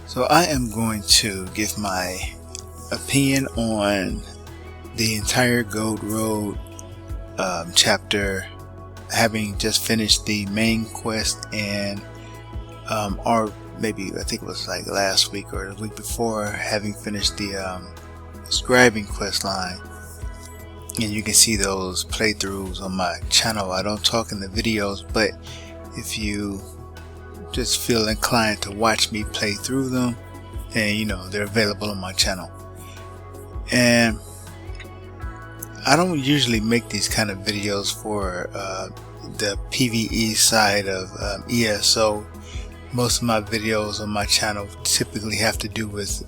So I am going to give my opinion on the entire Gold Road chapter, having just finished the main quest, and or maybe I think it was like last week or the week before, having finished the scribing quest line. And you can see those playthroughs on my channel. I don't talk in the videos, but if you just feel inclined to watch me play through them, and they're available on my channel. And I don't usually make these kind of videos for the PvE side of ESO. Most of my videos on my channel typically have to do with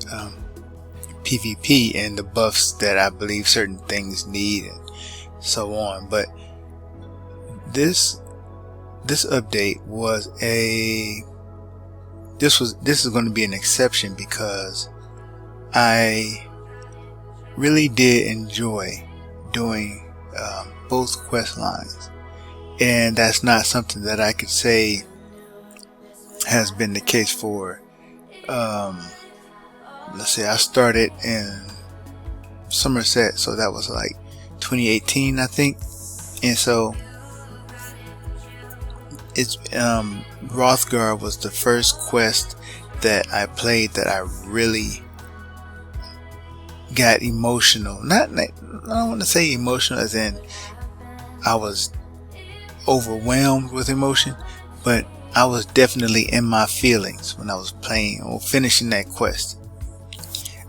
PvP and the buffs that I believe certain things need and so on. But this update was this is going to be an exception, because I really did enjoy doing both quest lines, and that's not something that I could say has been the case for let's say I started in Somerset, so that was like 2018 I think. And so it's Rothgar was the first quest that I played that I really got emotional. I don't want to say emotional as in I was overwhelmed with emotion, but I was definitely in my feelings when I was playing or finishing that quest.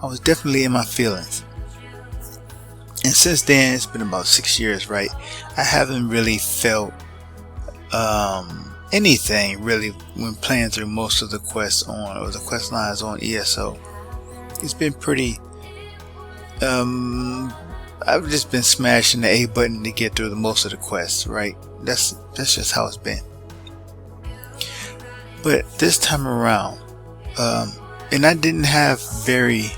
I was definitely in my feelings. And since then, it's been about 6 years, right? I haven't really felt anything really when playing through most of the quests or the quest lines on ESO. It's been pretty I've just been smashing the A button to get through most of the quests, right? That's just how it's been. But this time around, and I didn't have very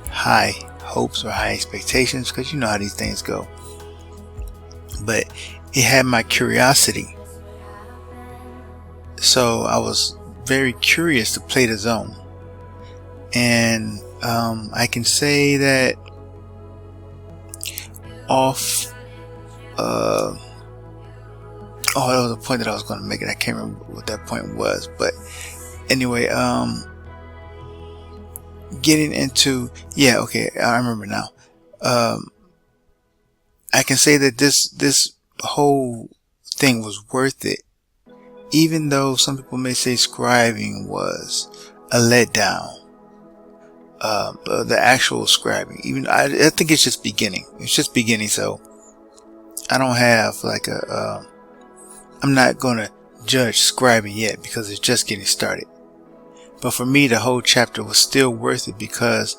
high hopes or high expectations, because you know how these things go, but it had my curiosity. So I was very curious to play the zone, and I can say that that was a point that I was going to make, and I can't remember what that point was. But anyway, getting into, I remember now. I can say that this whole thing was worth it, even though some people may say scribing was a letdown. The actual scribing, even I think it's just beginning. It's just beginning, so I don't have like I'm not gonna judge scribing yet, because it's just getting started. But for me, the whole chapter was still worth it, because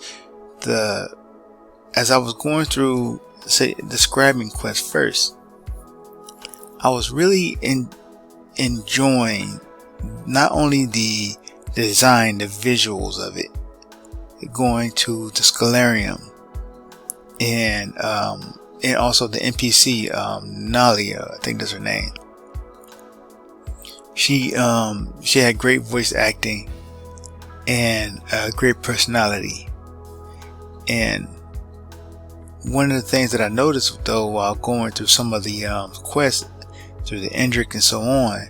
as I was going through, say, the scribing quest first, I was really enjoying not only the design, the visuals of it, going to the Scholarium, and also the NPC, Nalia, I think that's her name. She had great voice acting and a great personality. And one of the things that I noticed, though, while going through some of the quests through the Endrick and so on,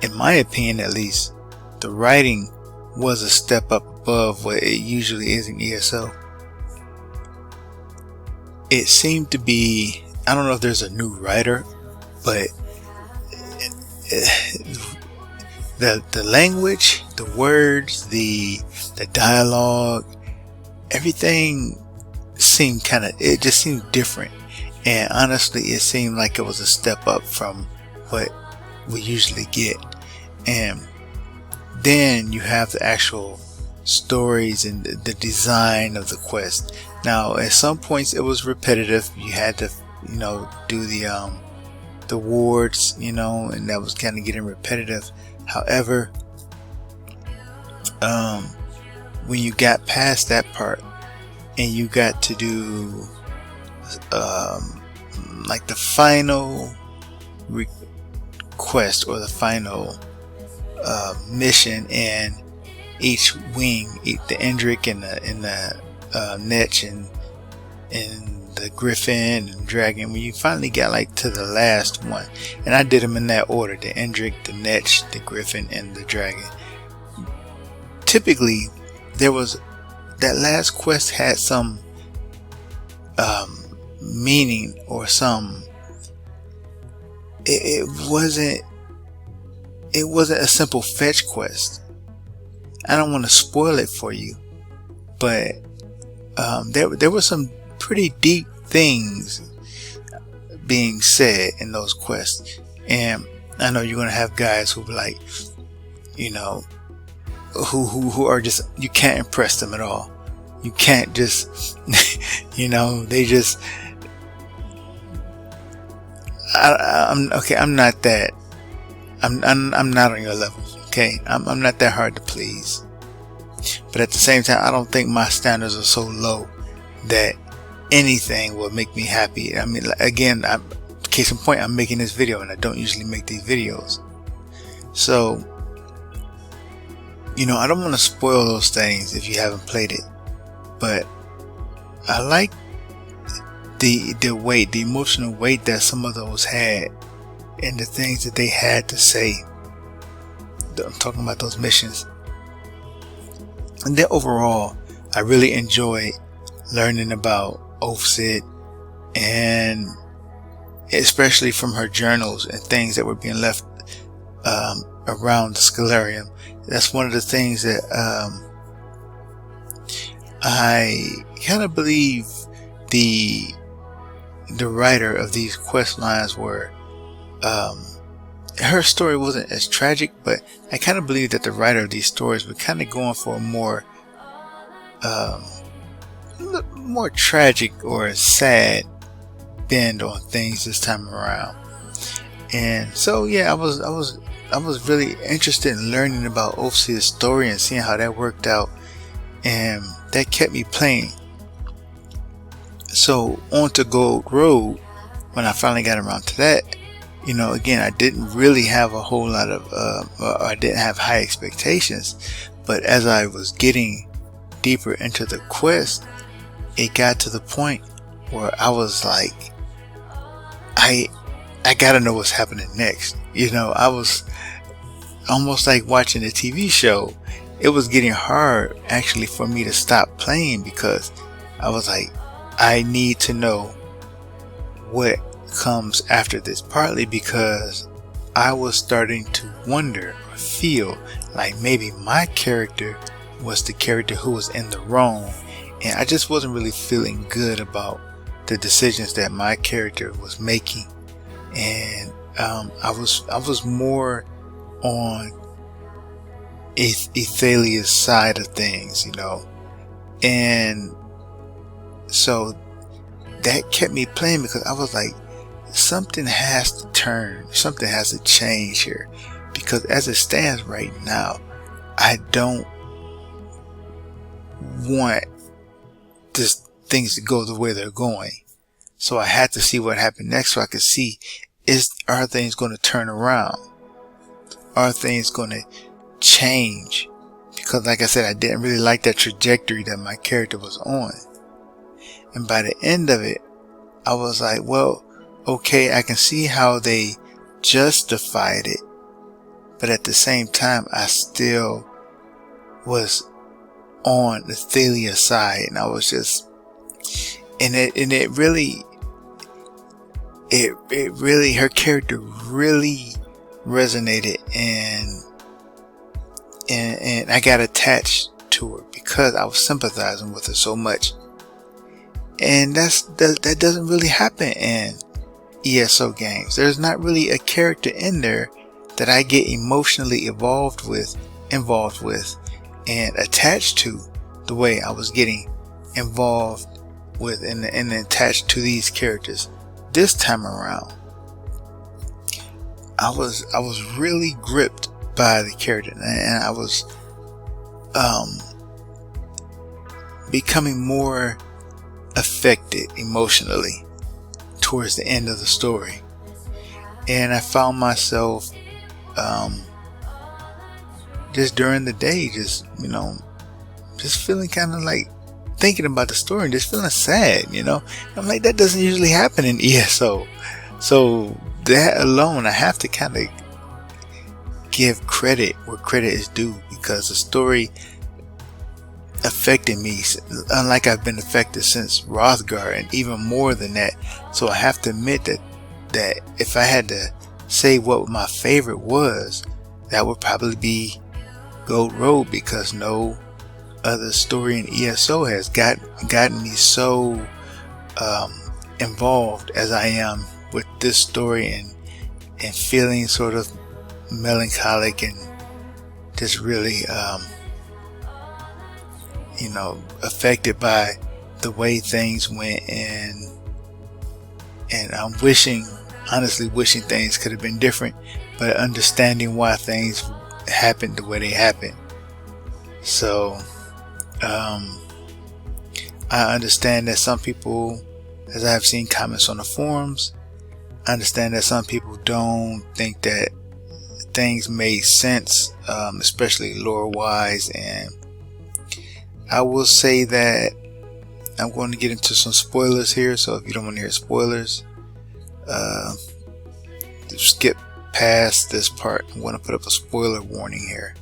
in my opinion at least, the writing was a step up above what it usually is in ESO. It seemed to be, I don't know if there's a new writer, but the language, the words, the dialogue, everything seemed it just seemed different. And honestly, it seemed like it was a step up from what we usually get. And then you have the actual stories and the design of the quest. Now, at some points it was repetitive. You had to, do the wards, and that was kind of getting repetitive. However, when you got past that part and you got to do like the final quest or the final mission, and each wing, the Endrick and the Netch and the Griffin and Dragon. When you finally got like to the last one, and I did them in that order: the Endrick, the Netch, the Griffin, and the Dragon. Typically, there was that last quest had some meaning or some. It wasn't a simple fetch quest. I don't want to spoil it for you, but there were some pretty deep things being said in those quests, and I know you're gonna have guys who be like, who are just, you can't impress them at all. You can't just, they just. I'm not that. I'm not on your level. Okay, I'm not that hard to please. But at the same time, I don't think my standards are so low that anything will make me happy. I mean, again, case in point, I'm making this video, and I don't usually make these videos. So, I don't want to spoil those things if you haven't played it. But I like the weight, the emotional weight that some of those had, and the things that they had to say. I'm talking about those missions. And then overall, I really enjoyed learning about Ophsid, and especially from her journals and things that were being left around the Scalarium. That's one of the things that I kind of believe the writer of these quest lines were. Her story wasn't as tragic, but I kind of believe that the writer of these stories were kind of going for a more tragic or sad bend on things this time around. And so yeah, I was really interested in learning about Ophsid's story and seeing how that worked out, and that kept me playing. So on to Gold Road, when I finally got around to that, again, I didn't really have a whole lot of, I didn't have high expectations, but as I was getting deeper into the quest, it got to the point where I was like, I gotta know what's happening next. I was almost like watching a TV show. It was getting hard actually for me to stop playing, because I was like, I need to know what comes after this, partly because I was starting to wonder or feel like maybe my character was the character who was in the wrong, and I just wasn't really feeling good about the decisions that my character was making. And I was more on Ethalia's side of things, and so that kept me playing, because I was like, something has to turn, something has to change here, because as it stands right now, I don't want things to go the way they're going. So I had to see what happened next, so I could see, are things going to turn around? Are things going to change? Because like I said, I didn't really like that trajectory that my character was on. And by the end of it, I was like, well, okay, I can see how they justified it, but at the same time, I still was on Athalia's side, and I was just, and it really, her character really resonated, and I got attached to her because I was sympathizing with her so much. And that doesn't really happen in ESO games. There's not really a character in there that I get emotionally involved with and attached to the way I was getting involved with and attached to these characters this time around. I was really gripped by the character, and I was becoming more affected emotionally towards the end of the story, and I found myself just during the day, just, just feeling kind of like thinking about the story and just feeling sad, I'm like, that doesn't usually happen in ESO. So that alone, I have to kind of give credit where credit is due, because the story affected me unlike I've been affected since Rothgar, and even more than that. So I have to admit that if I had to say what my favorite was, that would probably be Gold Road, because no other story in ESO has gotten me so involved as I am with this story, and feeling sort of melancholic and just really affected by the way things went, and I'm honestly wishing things could have been different, but understanding why things happened the way they happened. So I understand that some people, as I have seen comments on the forums, I understand that some people don't think that things made sense, especially lore wise, and I will say that I'm going to get into some spoilers here, so if you don't want to hear spoilers, skip past this part. I'm going to put up a spoiler warning here.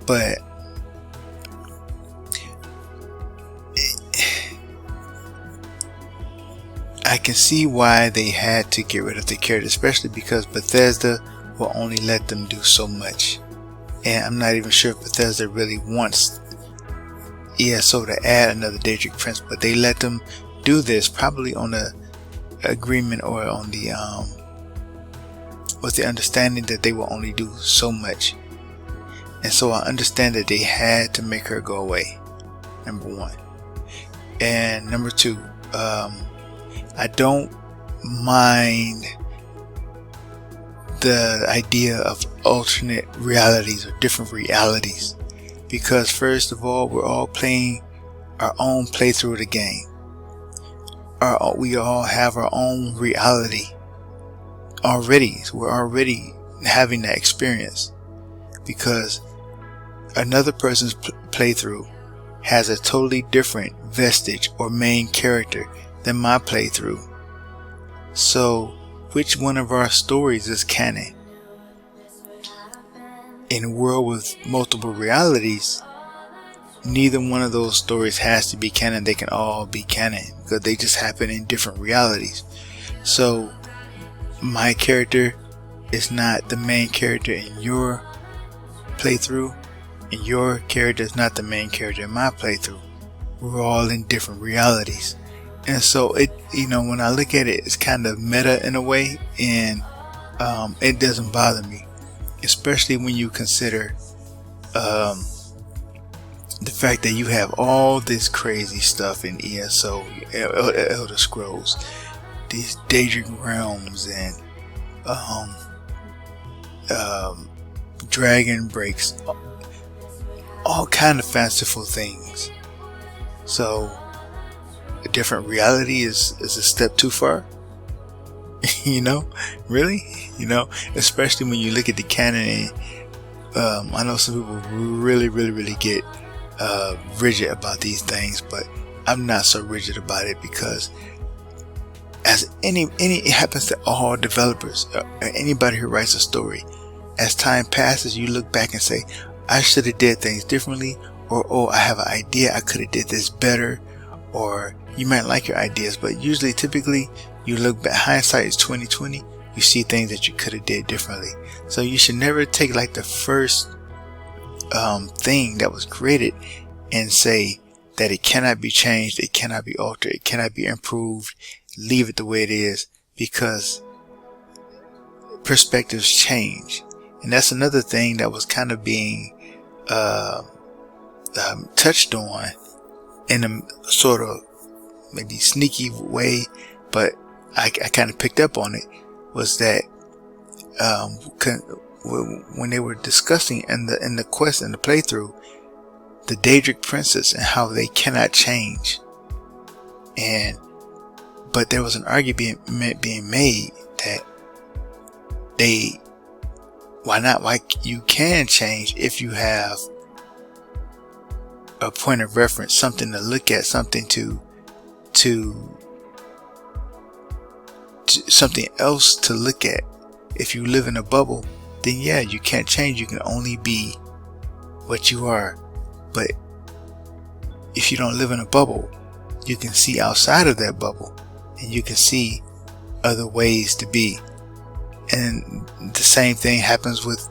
But I can see why they had to get rid of the character, especially because Bethesda will only let them do so much. And I'm not even sure if Bethesda really wants ESO to add another Daedric Prince, but they let them do this probably on the agreement, or on the with the understanding that they will only do so much. And so I understand that they had to make her go away, number one. And number two, I don't mind the idea of alternate realities, or different realities, because first of all, we're all playing our own playthrough of the game. We all have our own reality already. So we're already having that experience, because another person's playthrough has a totally different vestige or main character than my playthrough. So which one of our stories is canon? In a world with multiple realities, neither one of those stories has to be canon. They can all be canon, because they just happen in different realities. So my character is not the main character in your playthrough, and your character is not the main character in my playthrough. We're all in different realities. And so it, when I look at it, it's kind of meta in a way, and it doesn't bother me, especially when you consider the fact that you have all this crazy stuff in ESO, Elder Scrolls, these Daedric realms, and dragon breaks, all kind of fanciful things. So a different reality is a step too far. Really, especially when you look at the canon. I know some people really get rigid about these things, but I'm not so rigid about it, because as it happens to all developers, or anybody who writes a story. As time passes, you look back and say, I should have did things differently, or oh, I have an idea, I could have did this better. Or you might like your ideas, but typically you look back, hindsight is 20/20, you see things that you could have did differently. So you should never take like the first thing that was created and say that it cannot be changed, it cannot be altered, it cannot be improved, leave it the way it is, because perspectives change. And that's another thing that was kind of being touched on in a sort of maybe sneaky way, but I kind of picked up on it, was that when they were discussing in the quest, in the playthrough, the Daedric Princess and how they cannot change, but there was an argument being made that why not? Why you can change if you have a point of reference, something to look at, something to something else to look at. If you live in a bubble, then yeah, you can't change. You can only be what you are. But if you don't live in a bubble, you can see outside of that bubble, and you can see other ways to be. And the same thing happens with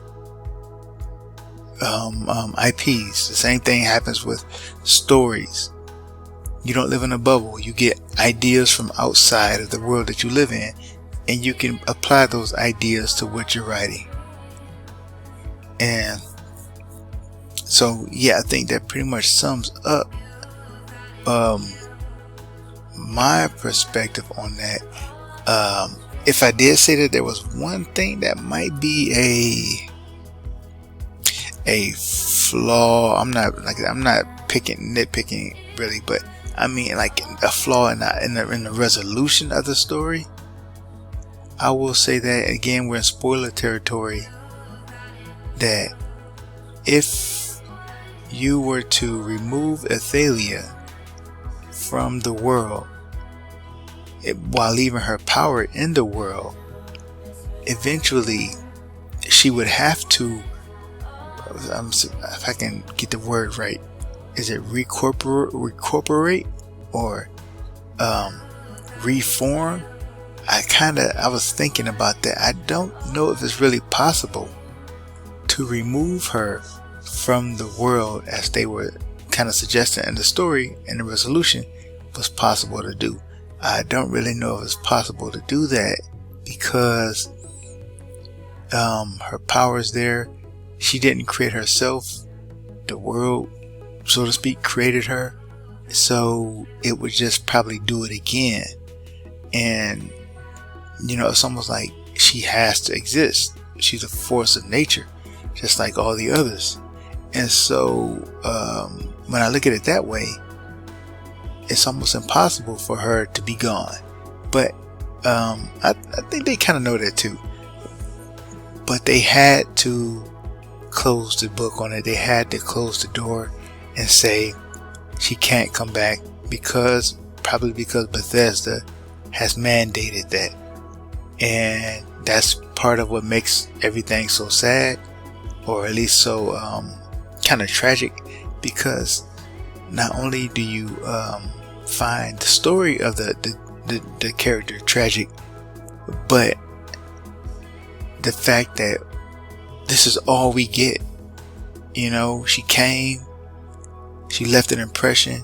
IPs. The same thing happens with stories. You don't live in a bubble. You get ideas from outside of the world that you live in, and you can apply those ideas to what you're writing. And so, yeah, I think that pretty much sums up my perspective on that. If I did say that there was one thing that might be a flaw, I'm not nitpicking really, but I mean like a flaw in the resolution of the story. I will say that again, we're in spoiler territory, that if you were to remove Athalia from the world while leaving her power in the world, eventually she would have to, if I can get the word right, is it recorporate or reform? I was thinking about that. I don't know if it's really possible to remove her from the world as they were kind of suggesting in the story, and the resolution was possible to do. I don't really know if it's possible to do that because her power is there. She didn't create herself. The world, so to speak, created her. So it would just probably do it again. And, you know, it's almost like she has to exist. She's a force of nature, just like all the others. And so when I look at it that way, it's almost impossible for her to be gone. But I think they kind of know that too. But they had to close the book on it. They had to close the door and say she can't come back, probably because Bethesda has mandated that. And that's part of what makes everything so sad, or at least so kind of tragic, because not only do you find the story of the character tragic, but the fact that this is all we get. You know, she came, she left an impression,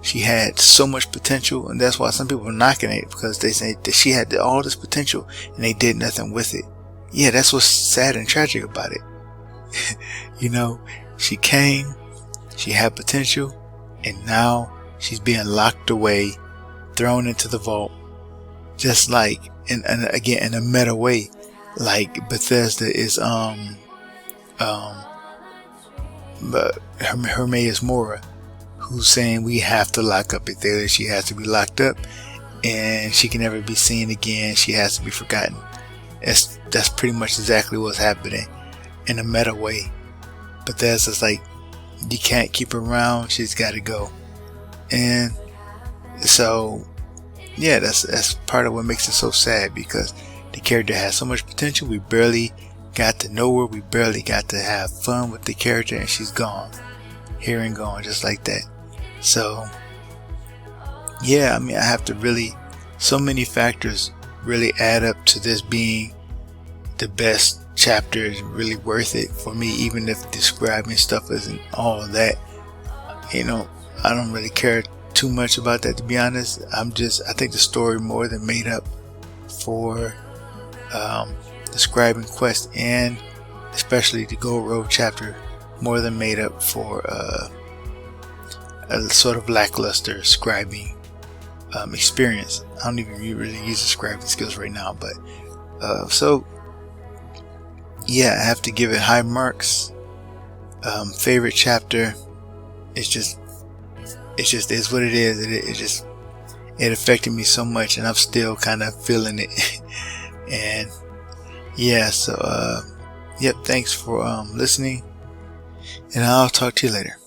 she had so much potential, and that's why some people are knocking it, because they say that she had all this potential and they did nothing with it. Yeah, that's what's sad and tragic about it. You know, she came, she had potential, and now she's being locked away, thrown into the vault, just like, and again in a meta way, like Bethesda is Hermaeus Mora, who's saying we have to lock up Athalia. She has to be locked up, and she can never be seen again. She has to be forgotten. That's pretty much exactly what's happening in a meta way. Bethesda's like, you can't keep her around. She's got to go. And so, yeah, that's part of what makes it so sad, because the character has so much potential. We barely got to know her. We barely got to have fun with the character, and she's gone. Here and gone, just like that. So, yeah, I mean, I have to really, so many factors really add up to this being the best chapter. Is really worth it for me, even if describing stuff isn't all of that. You know, I don't really care too much about that, to be honest. I think the story more than made up for describing quest, and especially the Gold Road chapter more than made up for a sort of lackluster scribing experience. I don't even really use the scribing skills right now, but so yeah, I have to give it high marks. Favorite chapter, it just is what it is. It affected me so much, and I'm still kind of feeling it. And yeah, so Yep, thanks for listening, and I'll talk to you later.